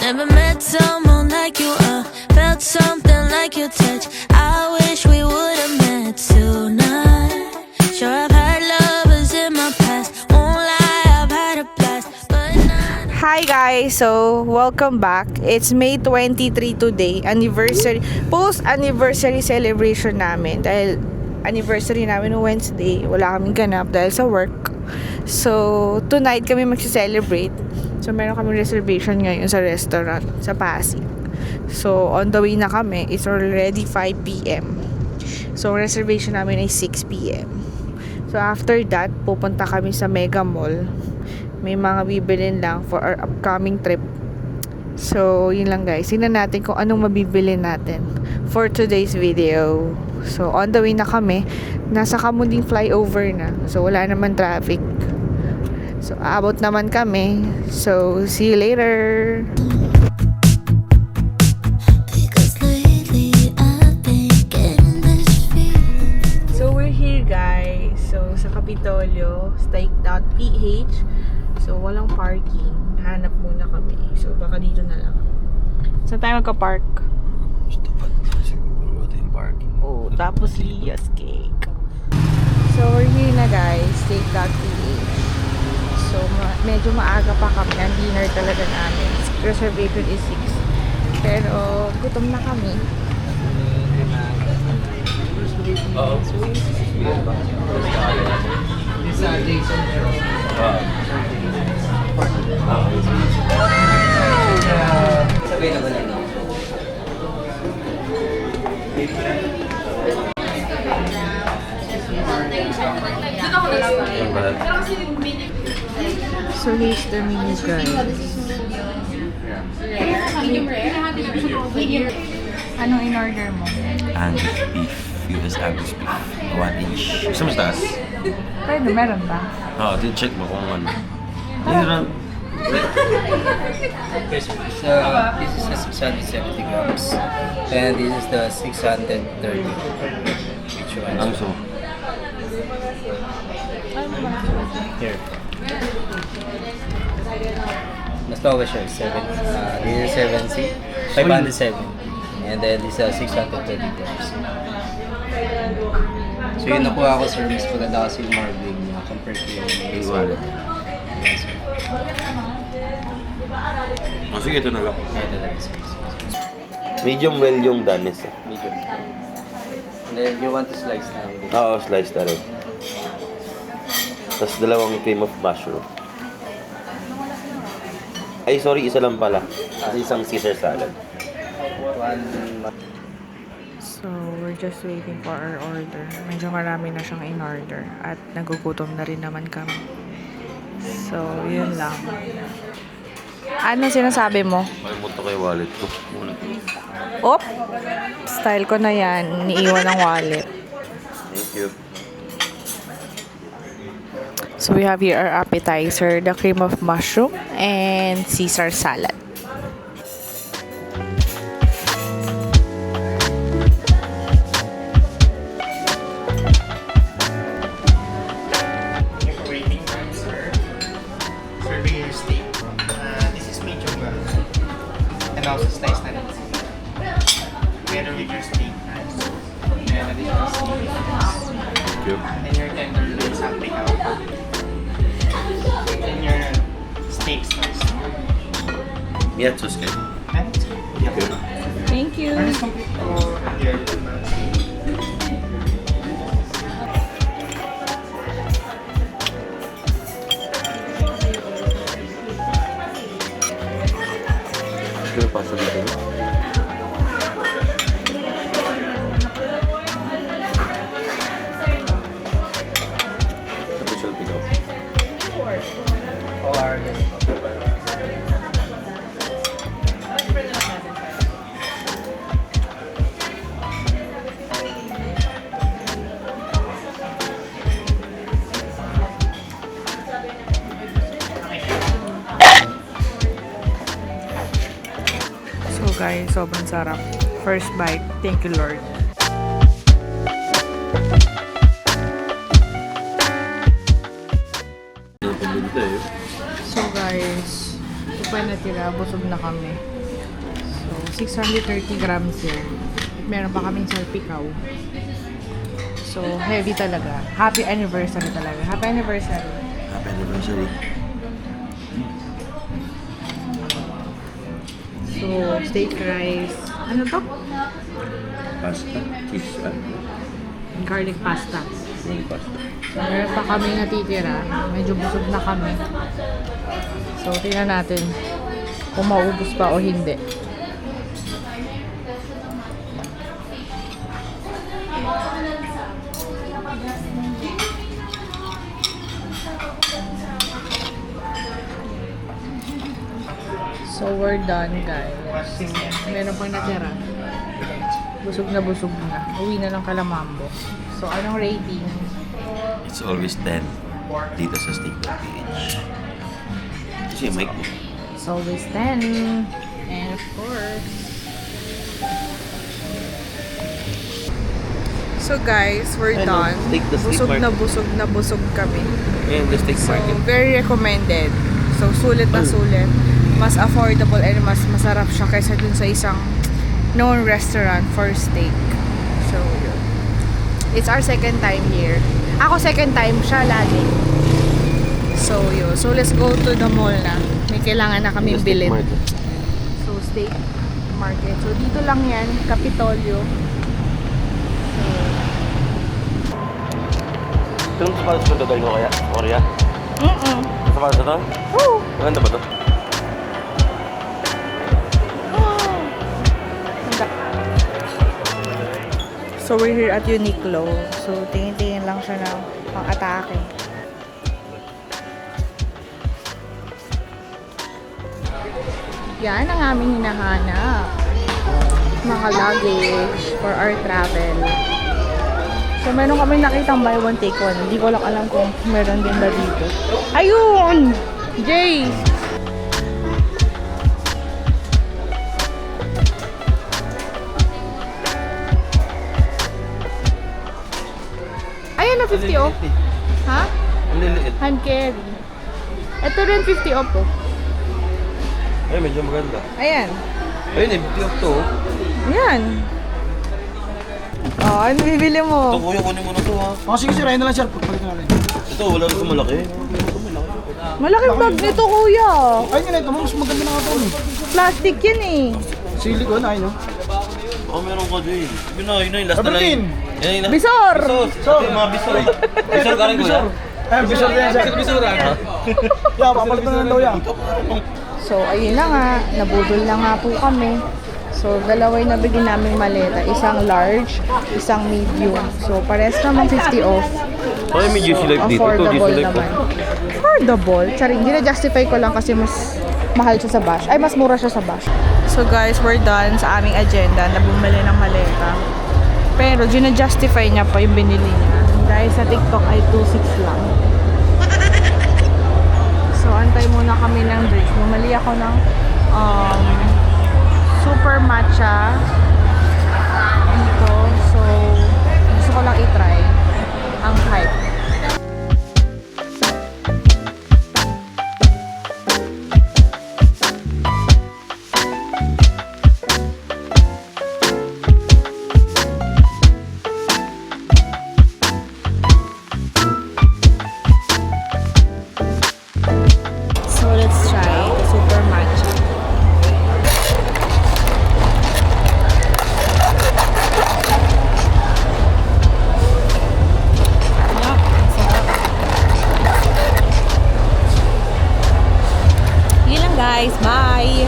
Never met someone like you, felt something like your touch. I wish we would've met tonight. Sure, I've had lovers in my past, won't lie, I've had a blast, but not. Hi guys! So, welcome back. It's May 23 today, anniversary, post-anniversary celebration namin. Dahil anniversary namin no Wednesday, wala kaming ganap dahil sa work. So, tonight kami magsi-celebrate. So, meron kami reservation ngayon sa restaurant sa Pasig. So, on the way na kami. It's already 5 p.m. So, reservation namin ay 6 p.m. So, after that, pupunta kami sa Mega Mall. May mga bibilin lang for our upcoming trip. So, yun lang guys. Tingnan natin kung anong mabibili natin for today's video. So, on the way na kami. Nasa Kamunding flyover na. So, wala naman traffic. So, aabot naman kami. So, see you later! Because lately I've been getting this feeling. So, we're here guys. So, sa Kapitolyo, stake.ph. So, walang parking. Hanap muna kami. So, baka dito na lang. Saan tayo magka-park? Tapat siguro ito yung parking. Oh, tapos Lia's Cake. So, we're here na guys. Stake.ph. So, medyo maaga pa kami. Ang dinner talaga namin. Reservation is 6. Pero, gutom na kami. Oo. Sabihin na ba lang ako? Yung balat. So, here's the menu guys. Anong in-order mo? Angus beef. US Angus beef. 1 inch. Gusto mo sa taas? Pwede, meron ba? Oo, check mo kung ano. Yun lang. So, this is the 670 grams. And this is the 630. Which one? Ang gusto mo? Here. Mas lower siya, 7. This is 7C. 507. And then this is 630 grams. So yung nakuha ko sir, mas maganda kasi yung marbling niya compared to yung base Wallet. Yes, sir. Oh, sige, ito na lang. Ito lang, sir. Medium well yung danis. Medium. And then you want to slice na with it. Oo, slice na rin. Tapos dalawang cream of mushroom. Ay, sorry, isa lang pala. Kasi isang Caesar salad. So, we're just waiting for our order. Medyo marami na siyang in-order. At nagugutom na rin naman kami. So, yun lang. Ano sinasabi mo? Malimutan ko yung wallet ko. Op! Style ko na yan. Niiwan ng wallet. Thank you. So, we have here our appetizer, the cream of mushroom, and Caesar salad. Waiting time, sir. Serving your steak. This is medium well. And also slice na rin. Together with your steak. And additional seaweed. Thank you. And your tenderloin something out. And your steak sauce. Miatsus kayo. And Thank you. Thank you! Are this complete or your Ito yung pasta dito. Official pick-up. Or So guys, sobrang sarap. First bite. Thank you, Lord. Ito dito eh. So guys, ito pa natira. Busog na kami. So, 630 grams yan. Meron pa kaming salpikaw. So, heavy talaga. Happy anniversary talaga. Happy anniversary. Happy anniversary. So, steak rice. Ano to? Pasta. Cheese. Garlic pasta. Pasta. So, meron pa kami natitira. Medyo busog na kami. So, tingnan natin kung maubos pa o hindi. So, we're done, guys. So, meron pang natira. Busog na. Uwi na lang kalamambo. So, anong rating? It's always 10 dito sa steak.ph. Kasi yung mic mo. It's always 10. And of course. So guys, we're Ayun, done. steak, the steak Busog market. na busog kami. Ayan, the steak So, market. very recommended. So, sulit na sulit. Mas affordable and mas masarap siya kaysa dun sa isang known restaurant for steak. So, yun. It's our second time here. Ako second time siya lagi. So, yun. So, let's go to the mall na. May kailangan na kaming The steak bilhin. market. So, steak market. So, dito lang yan. Capitolio. Ito yung sapatos ko doon ko kaya? Korea? Sapatos na to? Woo! Maganda ba to? So, we're here at Uniqlo. So, tingin-tingin lang siya ng pang-atake. Yan ang aming hinahanap. Mga luggage for our travel. So, meron kami nakitang buy one, take one. Hindi ko lang alam kung meron din ba dito. Ayun! Jay! Ayan na 50 off. Ha? Ang liliit. Hand carry. Ito rin 50 off oh. Ay, medyo maganda. Ayan. Ayun eh, 50 off to. Ayan. Oh, ano bibili Ito mo? kuya, kunin mo na to ha. Oh, sige sir, ayun na lang sir. Pagpalit na natin. Ito, wala rin ito malaki. Malaking bag nito, kuya. Ayun nga ito, mas maganda na nga ito. Plastic yan eh. Silicone, ayun no? Baka meron ka dyan. Yun na, yung last na Aberdeen. line. Yan yung Bisor! Bisor! Ito yung mga bisor. Bisor ka rin kuya? Ayun, bisor din yan sir. Bisor ha? Yeah, papalit na lang daw yan. So, ayun na nga. Nabudol na nga po kami. So, dalawa yung nabigyan naming maleta. Isang large, isang medium. So, pares naman 50 off. Ay, may juicy life dito. Ito, Affordable juicy life. naman. Affordable? Charing, gina-justify ko lang kasi mas mahal siya sa Bash. Ay, mas mura siya sa Bash. So guys, we're done sa aming agenda na bumili ng maleta. Pero, gina-justify niya pa yung binili niya. Dahil sa TikTok ay 2.6 lang. So, antay muna kami ng drinks. Bumili ako ng super matcha dito. So, gusto ko lang i-try ang hype. So, let's try the super matcha. Yun lang guys. Bye!